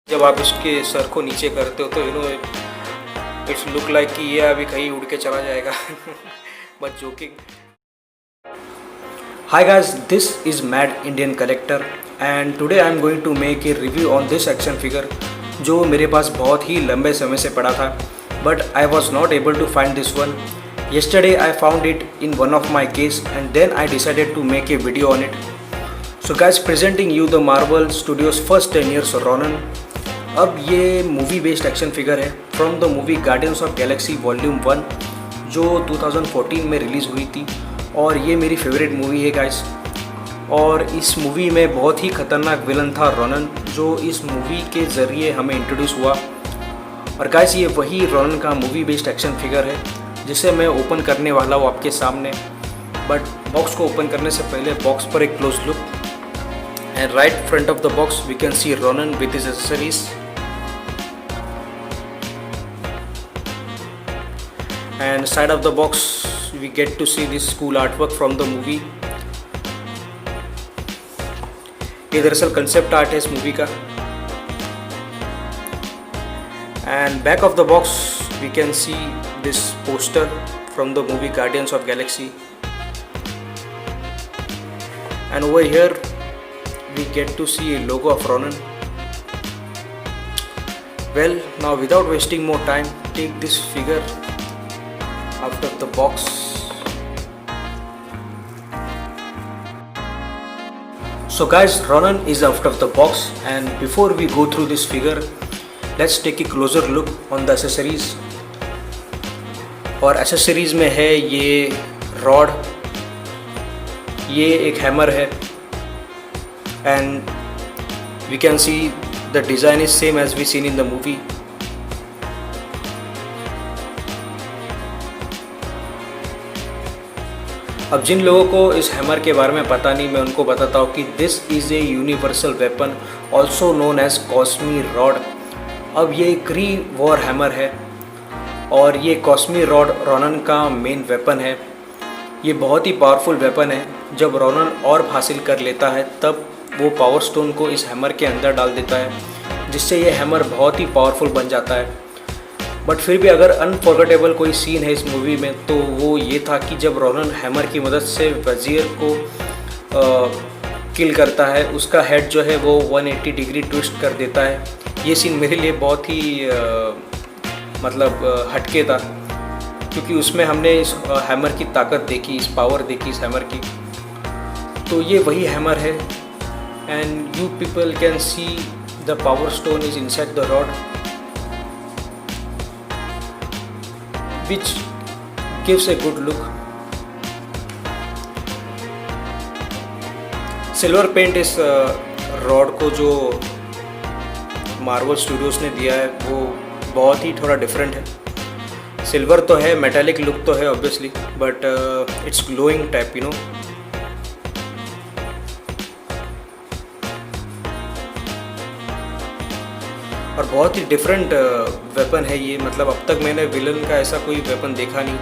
जब आप इसके सर को नीचे करते हो तो इट्स लुक लाइक कि ये अभी कहीं उड़ के चला जाएगा but joking. Hi guys, this is mad Indian collector and today I am going to make a review on this action figure जो मेरे पास बहुत ही लंबे समय से पड़ा था but I was not able to find this one. Yesterday I found it in one of my case and then I decided to make a video on it. So guys, presenting you the Marvel Studios first 10 years Ronin. अब ये movie based action figure है from the movie guardians of Galaxy volume 1 जो 2014 में release हुई थी और ये मेरी फेवरेट मूवी है गाइस। और इस मूवी में बहुत ही खतरनाक विलन था रोनन जो इस मूवी के ज़रिए हमें इंट्रोड्यूस हुआ। और गाइस ये वही रोनन का मूवी बेस्ड एक्शन फिगर है जिसे मैं ओपन करने वाला हूँ आपके सामने। बट बॉक्स को ओपन करने से पहले बॉक्स पर एक close look and right front of the box we can see Ronan with his accessories and side of the box we get to see this cool artwork from the movie। ये दरअसल concept art है इस movie का। and back of the box we can see this poster from the movie Guardians of Galaxy and over here we get to see a logo of Ronan। well, now without wasting more time, take this figure out of the box। So guys, Ronan is out of the box and before we go through this figure let's take a closer look on the accessories। और accessories में है ये rod, ये एक hammer है and we can see the design is same as we seen in the movie. अब जिन लोगों को इस हैमर के बारे में पता नहीं, मैं उनको बताता हूँ कि this is a universal weapon also known as cosmi rod. अब ये क्री वॉर हैमर है और ये कॉस्मी रॉड रोनन का मेन वेपन है। ये बहुत ही पावरफुल वेपन है। जब रोनन और हासिल कर लेता है तब वो पावर स्टोन को इस हैमर के अंदर डाल देता है जिससे ये हैमर बहुत ही पावरफुल बन जाता है। बट फिर भी अगर अनफॉरगेटेबल कोई सीन है इस मूवी में तो वो ये था कि जब रोनन हैमर की मदद से वज़ीर को किल करता है, उसका हेड जो है वो 180 डिग्री ट्विस्ट कर देता है। ये सीन मेरे लिए बहुत ही हटके था क्योंकि उसमें हमने इस हैमर की ताकत देखी, इस पावर देखी इस हैमर की। तो ये वही हैमर है and you people can see the power stone is inside the rod which gives a good look. Silver paint इस रॉड को जो मार्वल स्टूडियोज़ ने दिया है वो बहुत ही थोड़ा डिफरेंट है। सिल्वर तो है, मेटालिक लुक तो है obviously, but it's glowing type you know. और बहुत ही डिफरेंट वेपन है ये। मतलब अब तक मैंने विलन का ऐसा कोई वेपन देखा नहीं।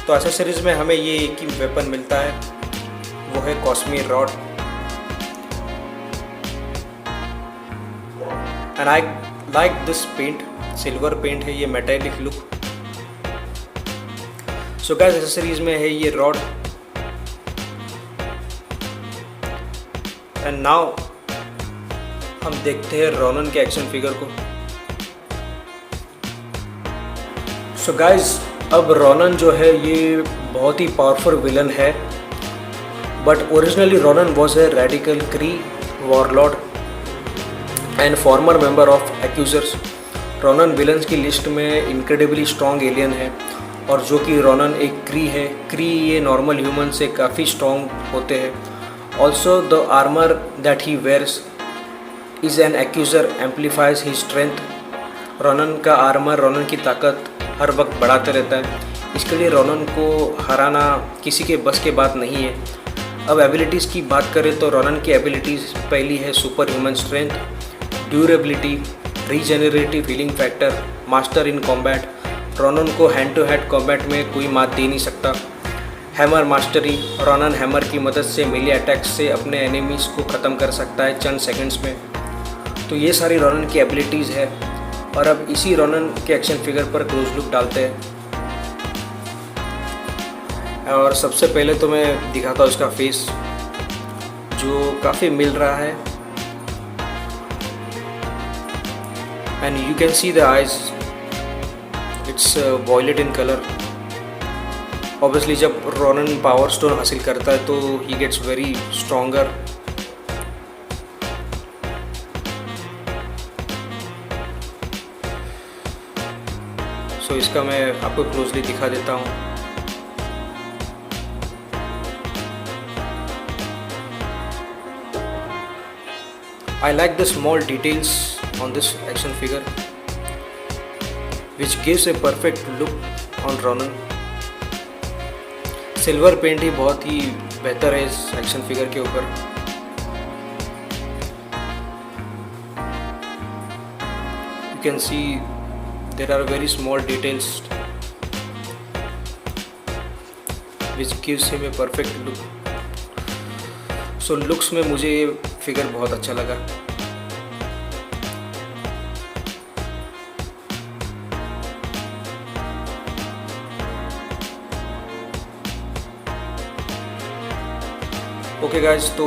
तो एक्सेसरीज में हमें ये एक ही वेपन मिलता है, वो है cosmi rod and I like this paint, silver paint है, ये metallic look. So guys, accessories में है ये रॉड एंड नाउ हम देखते हैं रोनन के एक्शन फिगर को। सो गाइस, अब रोनन जो है ये बहुत ही पावरफुल विलन है but originally Ronan was a radical Kree warlord and former member of Accusers. Ronan villains की लिस्ट में इनक्रेडिबली स्ट्रॉन्ग एलियन है और जो कि रोनन एक क्री है। क्री ये नॉर्मल ह्यूमन से काफ़ी स्ट्रॉन्ग होते हैं। Also the armour that he wears is an accuser amplifies he strength. Ronan का आर्मर रोनन की ताकत हर वक्त बढ़ाते रहता है, इसके लिए रोनन को हराना किसी के बस के बात नहीं है। अब एबिलिटीज़ की बात करें तो रोनन की एबिलिटीज़ पहली है super human strength, durability, regenerative healing factor, master in combat. Ronan को हैंड टू हैंड कॉम्बैट में कोई मात दे नहीं सकता। हैमर मास्टरी, रोनन हैमर की मदद से मेली अटैक्स से अपने एनिमीज़ को ख़त्म कर सकता है चंद सेकंड्स में। तो ये सारी रोनन की एबिलिटीज़ है। और अब इसी रोनन के एक्शन फिगर पर क्लोज लुक डालते हैं। और सबसे पहले तो मैं दिखाता हूँ इसका फेस, जो काफ़ी मिल रहा है। And you can see the eyes, it's violet in colour. Obviously जब रोनन पावर स्टोन हासिल करता है तो he gets very stronger. So इसका मैं आपको क्लोजली दिखा देता हूँ। I like the small details on this action figure, which gives a perfect look on Ronan. Silver paint ही बहुत ही बेहतर है इस एक्शन फिगर के ऊपर। You can see there are very small details which gives him a perfect look. So looks में मुझे ये फिगर बहुत अच्छा लगा। ओके गाइज, तो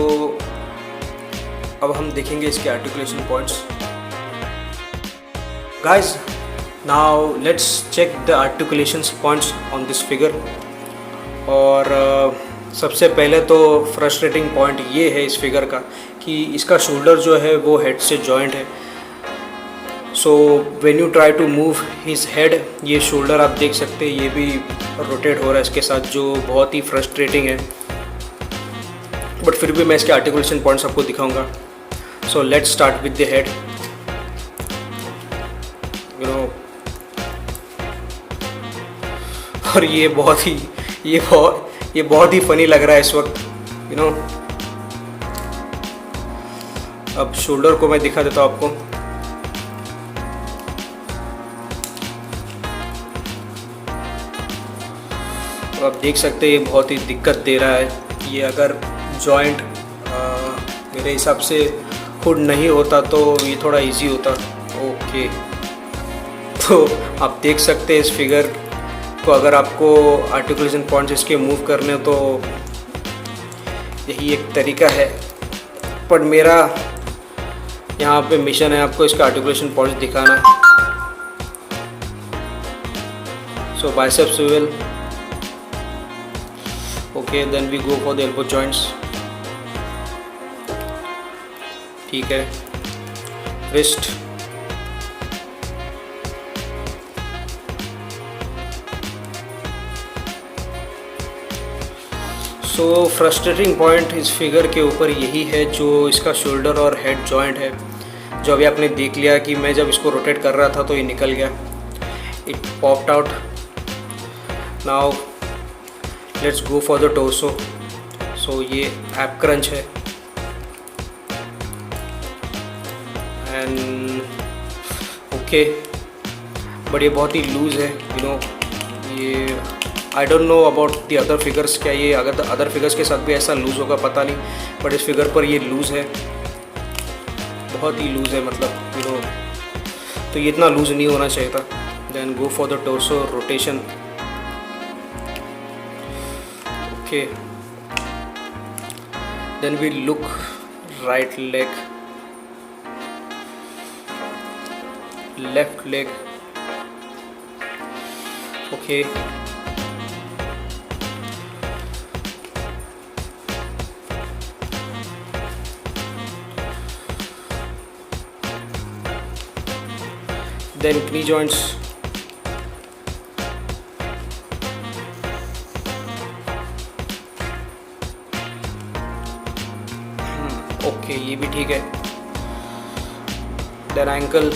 अब हम देखेंगे इसके articulation points. Guys, now let's check the articulation points on this figure. और सबसे पहले तो फ्रस्ट्रेटिंग पॉइंट ये है इस फिगर का कि इसका शोल्डर जो है वो हेड से जॉइंट है। So when you try to move his head, ये शोल्डर आप देख सकते हैं ये भी रोटेट हो रहा है इसके साथ, जो बहुत ही फ्रस्ट्रेटिंग है। बट फिर भी मैं इसके आर्टिकुलेशन पॉइंट्स आपको दिखाऊंगा। So let's start with the head. You know, और ये बहुत ही फनी लग रहा है इस वक्त, यू नो। अब शोल्डर को मैं दिखा देता हूँ आपको। तो आप देख सकते हैं ये बहुत ही दिक्कत दे रहा है। ये अगर जॉइंट मेरे हिसाब से हुड नहीं होता तो ये थोड़ा इजी होता। ओके, तो आप देख सकते हैं इस फिगर को, अगर आपको आर्टिकुलेशन पॉइंट्स इसके मूव करने तो यही एक तरीका है। पर मेरा यहाँ पे मिशन है आपको इसका आर्टिकुलेशन पॉइंट्स दिखाना। So bicep swivel, okay, then we go for the elbow joints. ठीक है, रिस्ट, सो फ्रस्ट्रेटिंग पॉइंट इस फिगर के ऊपर यही है, जो इसका शोल्डर और हेड जॉइंट है, जो अभी आपने देख लिया कि मैं जब इसको रोटेट कर रहा था तो ये निकल गया, it popped out. Now let's go for the torso. So ये एप क्रंच है एंड ओके, बट ये बहुत ही लूज़ है, यू नो। ये I don't know about the other figures, क्या ये अगर अदर फिगर्स के साथ भी ऐसा लूज़ होगा पता नहीं, बट इस फिगर पर ये लूज़ है, बहुत ही लूज़ है, मतलब यू नो। तो ये इतना लूज़ नहीं होना चाहिए था। Then go for the torso rotation. Okay, then we look right leg, left leg, okay, then knee joints, okay, ये भी ठीक है। then ankle,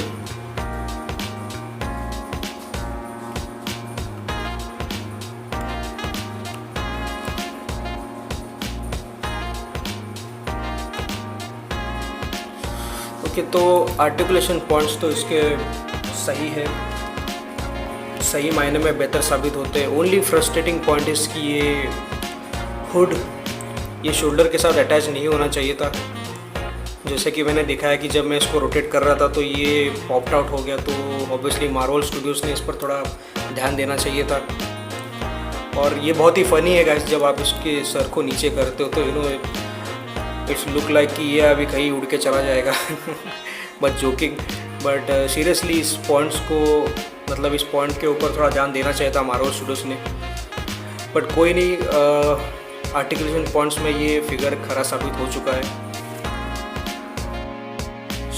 okay. तो आर्टिकुलेशन पॉइंट्स तो इसके सही है। सही मायने में बेहतर साबित होते हैं। ओनली फ्रस्ट्रेटिंग पॉइंट इज़ कि ये हुड ये शोल्डर के साथ अटैच नहीं होना चाहिए था। जैसे कि मैंने देखा है कि जब मैं इसको रोटेट कर रहा था तो ये पॉप्ड आउट हो गया, तो ऑब्वियसली मार्वल स्टूडियोज़ ने इस पर थोड़ा ध्यान देना चाहिए था। और ये बहुत ही फ़नी है गाइस, जब आप इसके सर को नीचे करते हो तो इट्स लुक लाइक कि ये अभी कहीं उड़ के चला जाएगा बट जोकिंग, बट सीरियसली इस पॉइंट्स को मतलब इस पॉइंट के ऊपर थोड़ा ध्यान देना चाहिए था मार्वल स्टूडियोज़ ने। बट कोई नहीं, आर्टिकुलेशन पॉइंट्स में ये फिगर खरा साबित हो चुका है।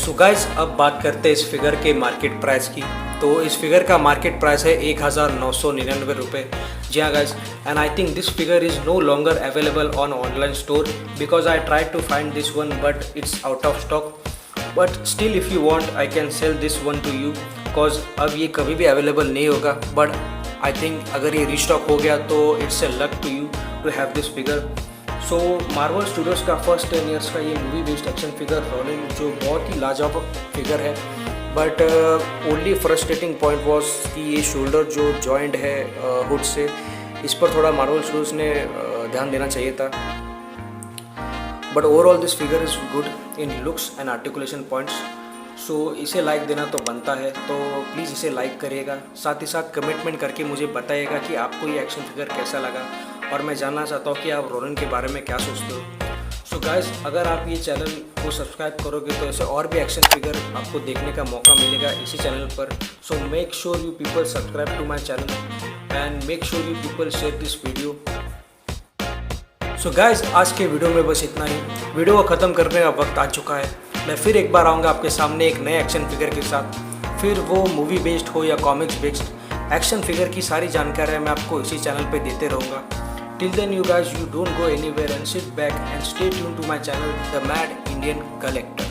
सो गाइस, अब बात करते हैं इस फिगर के मार्केट प्राइस की। तो इस फिगर का मार्केट प्राइस है 1999 रुपये। जी हाँ guys, and I think this figure is no longer available on online store because I try to find this one but it's out of stock. But still if you want I can sell this one to you because अब ये कभी भी available नहीं होगा। But I think अगर ये restock हो गया तो it's a luck to you to have this figure. So Marvel Studios का फर्स्ट 10 ईयर्स का ये मूवी बेस्ड एक्शन फिगर रोलिन जो बहुत ही लाजवाब फिगर है। But only frustrating point was कि ये शोल्डर जो जॉइंट है हुड से, इस पर थोड़ा मार्वल स्टूडियोज़ ने ध्यान देना चाहिए था। But overall this figure is good in looks and articulation points. So इसे लाइक देना तो बनता है, तो प्लीज़ इसे लाइक करिएगा। साथ ही साथ कमेंटमेंट करके मुझे बताइएगा कि आपको ये एक्शन फिगर कैसा लगा, और मैं जानना चाहता हूँ कि आप रोलन के बारे में क्या सोचते हो। सो गाइस, अगर आप ये चैनल को सब्सक्राइब करोगे तो ऐसे और भी एक्शन फिगर आपको देखने का मौका मिलेगा इसी चैनल पर। So make sure you people subscribe to my channel and make sure you people share this video. So guys, आज के वीडियो में बस इतना ही। वीडियो को ख़त्म करने का वक्त आ चुका है। मैं फिर एक बार आऊँगा आपके सामने एक नए एक्शन फिगर के साथ, फिर वो मूवी बेस्ड हो या कॉमिक्स बेस्ड। एक्शन फिगर की सारी जानकारी मैं आपको इसी चैनल पे देते रहूँगा। Till then you guys, you don't go anywhere and sit back and stay tuned to my channel, The Mad Indian Collector.